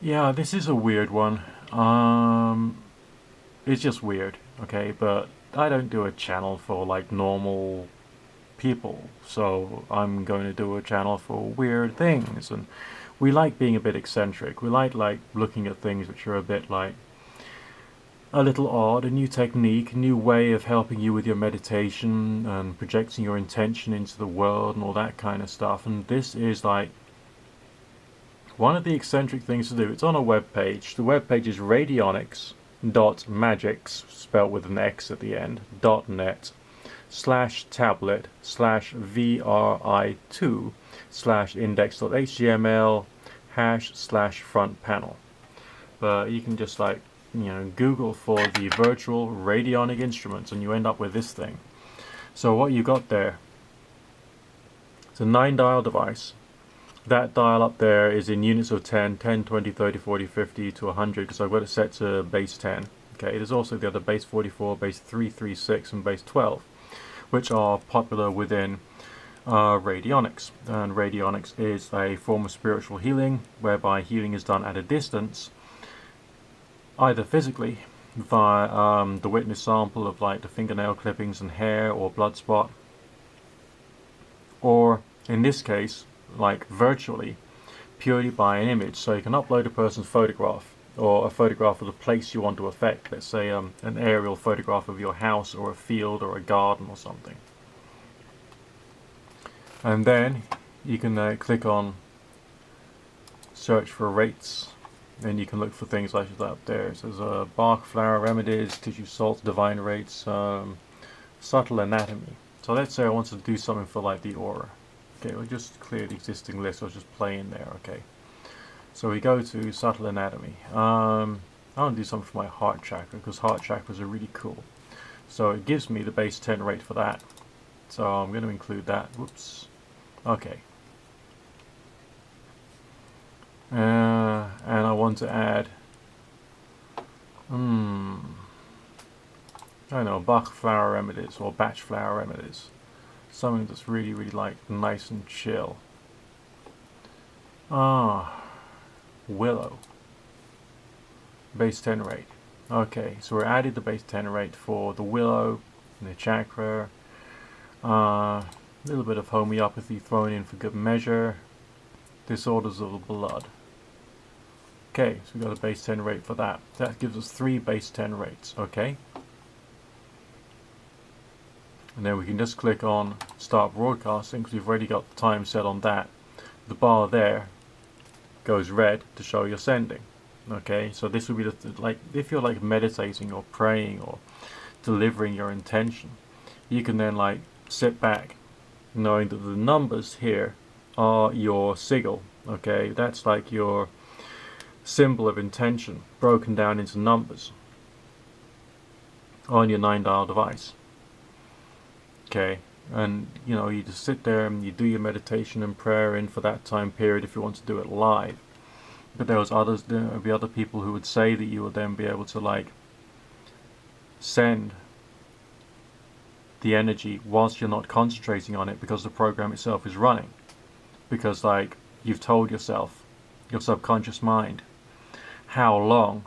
Yeah, this is a weird one. It's just weird, okay? But I don't do a channel for like normal people, so I'm going to do a channel for weird things. And we like being a bit eccentric. We like looking at things which are a bit like a little odd, a new technique, a new way of helping you with your meditation and projecting your intention into the world and all that kind of stuff. And this is like one of the eccentric things to do. It's on a web page. The web page is radionics.magics, spelled with an X at the end, .net /tablet /VRI2 /index.html /front panel. But you can just like, Google for the virtual radionic instruments and you end up with this thing. So what you got there, it's a 9-dial device. That dial up there is in units of 10, 10, 20, 30, 40, 50 to 100, because I've got it set to base 10. Okay, there's also the other base 44, base 336 and base 12, which are popular within radionics. And radionics is a form of spiritual healing, whereby healing is done at a distance, either physically via the witness sample of like the fingernail clippings and hair or blood spot, or in this case like virtually, purely by an image. So you can upload a person's photograph or a photograph of the place you want to affect, let's say an aerial photograph of your house or a field or a garden or something, and then you can click on search for rates, and you can look for things like that up there. So there's bark, flower remedies, tissue salts, divine rates, subtle anatomy. So let's say I want to do something for like the aura. Okay, we'll just clear the existing list. I'll just play in there. Okay, so we go to subtle anatomy. I want to do something for my heart chakra, because heart chakras are really cool. So it gives me the base 10 rate for that. So I'm going to include that. Whoops. Okay. And I want to add, I don't know, Bach flower remedies or batch flower remedies. Something that's really, really like nice and chill. Willow. Base 10 rate. Okay, so we added the base 10 rate for the willow and the chakra. A little bit of homeopathy thrown in for good measure. Disorders of the blood. Okay, so we got a base 10 rate for that. That gives us 3 base 10 rates, okay? And then we can just click on start broadcasting, because we've already got the time set on that. The bar there goes red to show you're sending. Okay, so this would be like if you're like meditating or praying or delivering your intention, you can then like sit back knowing that the numbers here are your sigil. Okay, that's like your symbol of intention broken down into numbers on your 9-dial device. Okay, and you just sit there and you do your meditation and prayer in for that time period if you want to do it live. But there will be other people who would say that you will then be able to like send the energy whilst you're not concentrating on it, because the program itself is running, because like you've told yourself, your subconscious mind, how long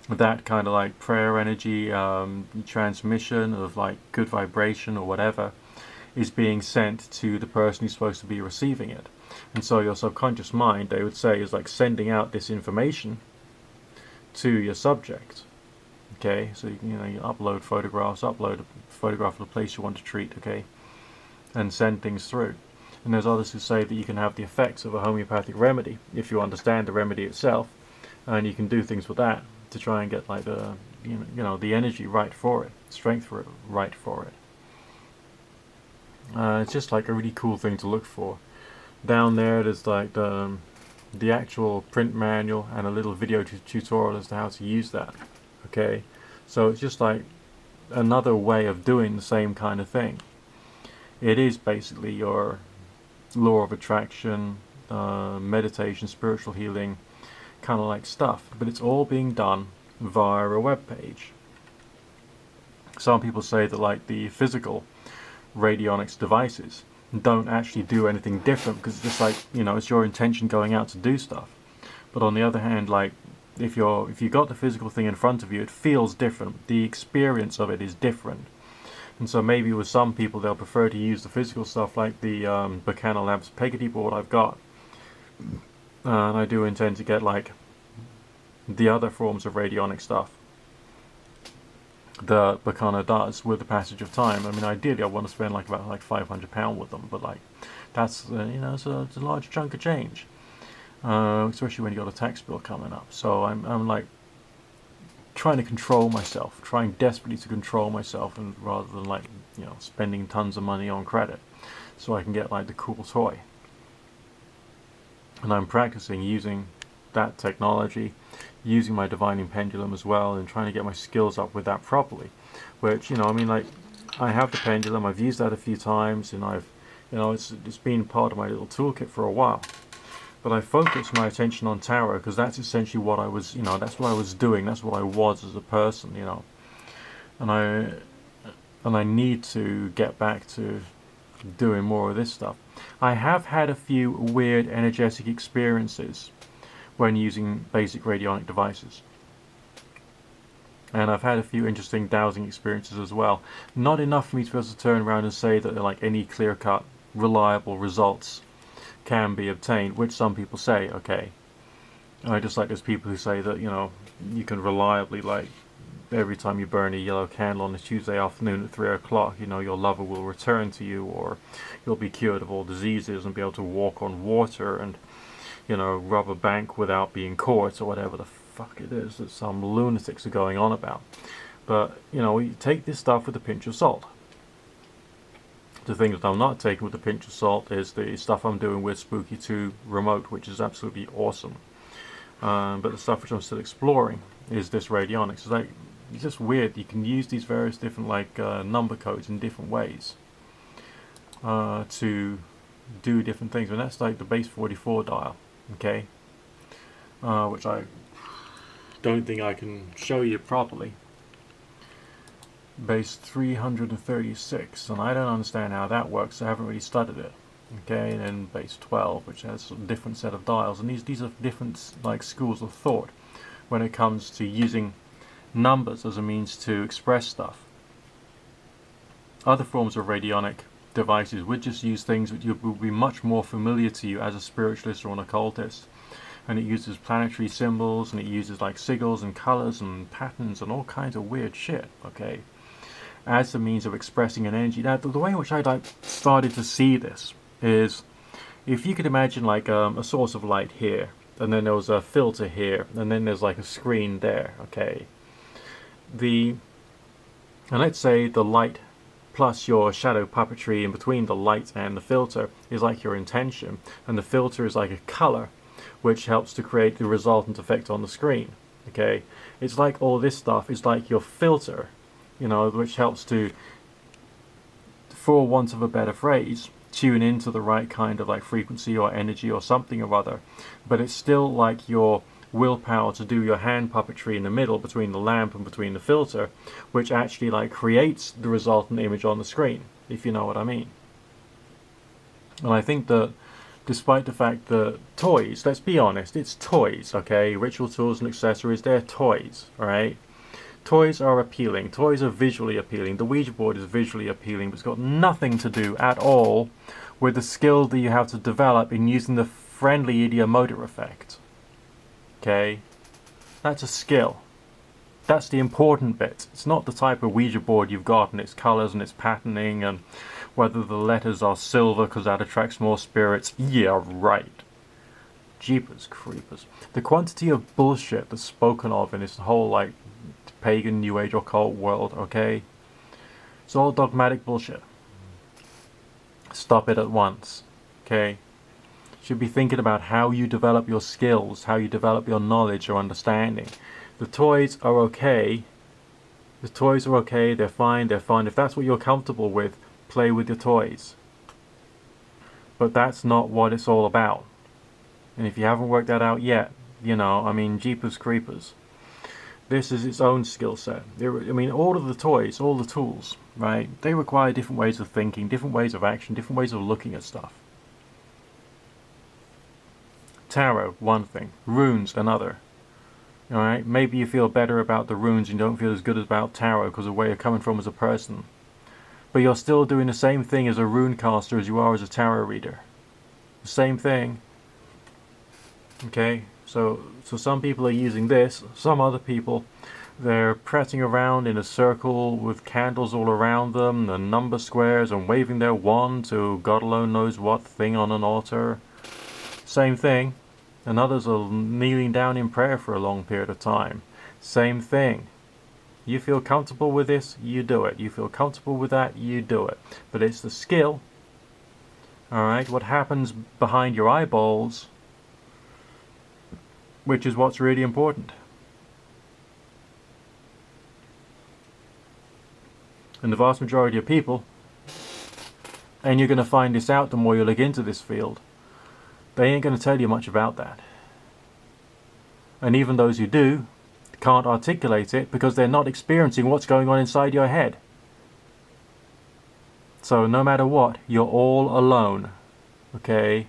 that kind of like prayer energy transmission of like good vibration or whatever is being sent to the person who's supposed to be receiving it. And so your subconscious mind, they would say, is like sending out this information to your subject. Okay, so you upload photographs, upload a photograph of the place you want to treat, okay, and send things through. And there's others who say that you can have the effects of a homeopathic remedy if you understand the remedy itself, and you can do things with that to try and get like the the energy right for it, strength for it, right for it. It's just like a really cool thing to look for. Down there, there's like the actual print manual and a little video tutorial as to how to use that. Okay, so it's just like another way of doing the same kind of thing. It is basically your law of attraction, meditation, spiritual healing, kind of like stuff, but it's all being done via a web page. Some people say that like the physical radionics devices don't actually do anything different, because it's just like it's your intention going out to do stuff. But on the other hand, like, if you got the physical thing in front of you, it feels different. The experience of it is different. And so maybe with some people, they'll prefer to use the physical stuff, like the Bacana Labs Peggotty board I've got. And I do intend to get like the other forms of radionic stuff that Bacana does with the passage of time. I mean, ideally I want to spend like about like £500 with them, but like that's it's a large chunk of change, especially when you got a tax bill coming up. So I'm like trying to control myself, trying desperately to control myself, and rather than like spending tons of money on credit, so I can get like the cool toy. And I'm practicing using that technology, using my divining pendulum as well, and trying to get my skills up with that properly. Which I mean, like, I have the pendulum, I've used that a few times, and I've it's been part of my little toolkit for a while. But I focused my attention on tarot because that's essentially what I was, that's what I was doing, that's what I was as a person, and I need to get back to doing more of this stuff. I have had a few weird energetic experiences when using basic radionic devices, and I've had a few interesting dowsing experiences as well. Not enough for me to be able to turn around and say that like any clear-cut, reliable results can be obtained, which some people say, okay. Just like there's people who say that you can reliably, like, every time you burn a yellow candle on a Tuesday afternoon at 3 o'clock, your lover will return to you, or you'll be cured of all diseases and be able to walk on water and rob a bank without being caught, or whatever the fuck it is that some lunatics are going on about. But you take this stuff with a pinch of salt. The thing that I'm not taking with a pinch of salt is the stuff I'm doing with Spooky 2 Remote, which is absolutely awesome. But the stuff which I'm still exploring is this radionics. It's just weird. You can use these various different number codes in different ways to do different things. And that's like the base 44 dial, okay? Which I don't think I can show you properly. Base 336, and I don't understand how that works. I haven't really studied it. Okay, and then base 12, which has a different set of dials, and these are different like schools of thought when it comes to using numbers as a means to express stuff. Other forms of radionic devices would just use things that would be much more familiar to you as a spiritualist or an occultist, and it uses planetary symbols, and it uses like sigils and colors and patterns and all kinds of weird shit, okay, as a means of expressing an energy. Now, the way in which I started to see this is, if you could imagine like a source of light here, and then there was a filter here, and then there's like a screen there, okay. And let's say the light plus your shadow puppetry in between the light and the filter is like your intention, and the filter is like a color which helps to create the resultant effect on the screen, okay. It's like all this stuff is like your filter, which helps to, for want of a better phrase, tune into the right kind of like frequency or energy or something or other. But it's still like your willpower to do your hand puppetry in the middle between the lamp and between the filter, which actually like creates the resultant image on the screen, if you know what I mean. And I think that despite the fact that toys, let's be honest, it's toys, okay? Ritual tools and accessories, they're toys, alright? Toys are appealing. Toys are visually appealing. The Ouija board is visually appealing, but it's got nothing to do at all with the skill that you have to develop in using the friendly ideomotor effect. Okay? That's a skill. That's the important bit. It's not the type of Ouija board you've got and its colours and its patterning and whether the letters are silver because that attracts more spirits. Yeah, right. Jeepers creepers. The quantity of bullshit that's spoken of in this whole like pagan new age occult world, okay, it's all dogmatic bullshit. Stop it at once, okay? Should be thinking about how you develop your skills, how you develop your knowledge or understanding. The toys are okay. The toys are okay, they're fine, they're fun. If that's what you're comfortable with, play with your toys. But that's not what it's all about. And if you haven't worked that out yet, I mean, jeepers creepers. This is its own skill set. I mean, all of the toys, all the tools, right? They require different ways of thinking, different ways of action, different ways of looking at stuff. Tarot, one thing. Runes, another. Alright? Maybe you feel better about the runes and don't feel as good about tarot because of where you're coming from as a person. But you're still doing the same thing as a rune caster as you are as a tarot reader. The same thing. Okay? So some people are using this. Some other people, they're prattling around in a circle with candles all around them, and number squares, and waving their wand to God alone knows what thing on an altar. Same thing. And others are kneeling down in prayer for a long period of time. Same thing. You feel comfortable with this, you do it. You feel comfortable with that, you do it. But it's the skill. Alright, what happens behind your eyeballs, which is what's really important. And the vast majority of people, and you're going to find this out the more you look into this field, they ain't going to tell you much about that. And even those who do can't articulate it because they're not experiencing what's going on inside your head. So no matter what, you're all alone, okay?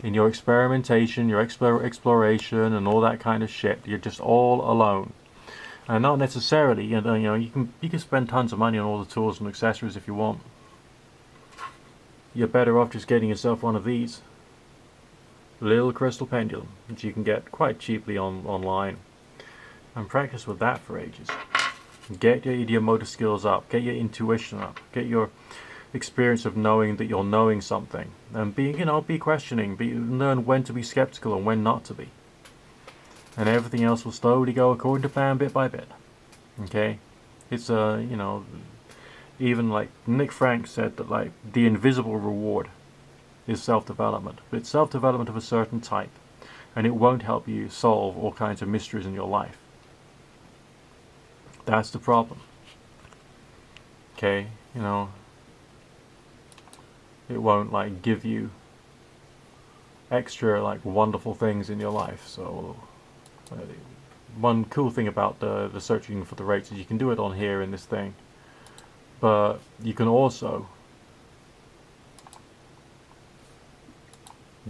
In your experimentation, your exploration and all that kind of shit. You're just all alone. And not necessarily, you know, you can spend tons of money on all the tools and accessories if you want. You're better off just getting yourself one of these. Little crystal pendulum, which you can get quite cheaply online. And practice with that for ages. Get your idiomotor skills up, get your intuition up, get your experience of knowing that you're knowing something. And be questioning, learn when to be skeptical and when not to be. And everything else will slowly go according to plan, bit by bit. Okay? It's even like Nick Frank said that like the invisible reward is self-development. But it's self-development of a certain type. And it won't help you solve all kinds of mysteries in your life. That's the problem. Okay? It won't like give you extra like wonderful things in your life. So one cool thing about the searching for the rates is you can do it on here in this thing, but you can also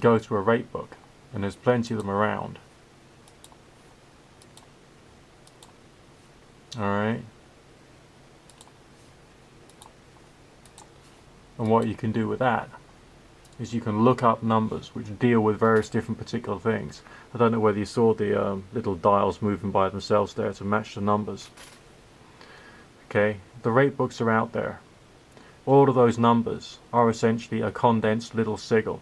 go to a rate book, and there's plenty of them around. Alright? And what you can do with that is you can look up numbers which deal with various different particular things. I don't know whether you saw the little dials moving by themselves there to match the numbers. Okay, the rate books are out there. All of those numbers are essentially a condensed little sigil.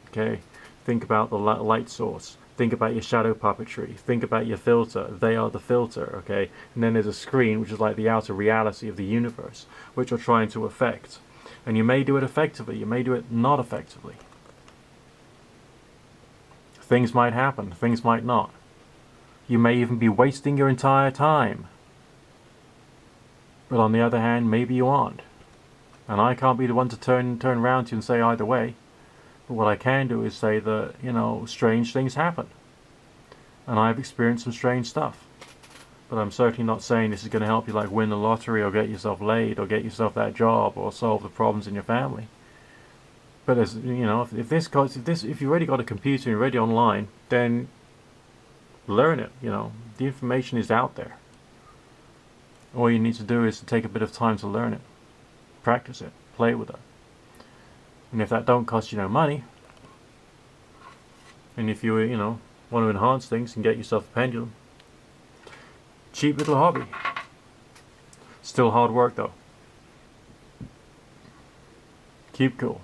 Okay, think about the light source. Think about your shadow puppetry. Think about your filter. They are the filter, okay? And then there's a screen, which is like the outer reality of the universe, which you're trying to affect. And you may do it effectively, you may do it not effectively. Things might happen, things might not. You may even be wasting your entire time. But on the other hand, maybe you aren't. And I can't be the one to turn around to you and say either way. But what I can do is say that, strange things happen. And I've experienced some strange stuff. But I'm certainly not saying this is going to help you like win the lottery or get yourself laid or get yourself that job or solve the problems in your family. But as if you've already got a computer and you're already online, then learn it. The information is out there. All you need to do is to take a bit of time to learn it, practice it, play with it. And if that don't cost you no money, and if you want to enhance things and get yourself a pendulum, cheap little hobby. Still hard work though. Keep cool.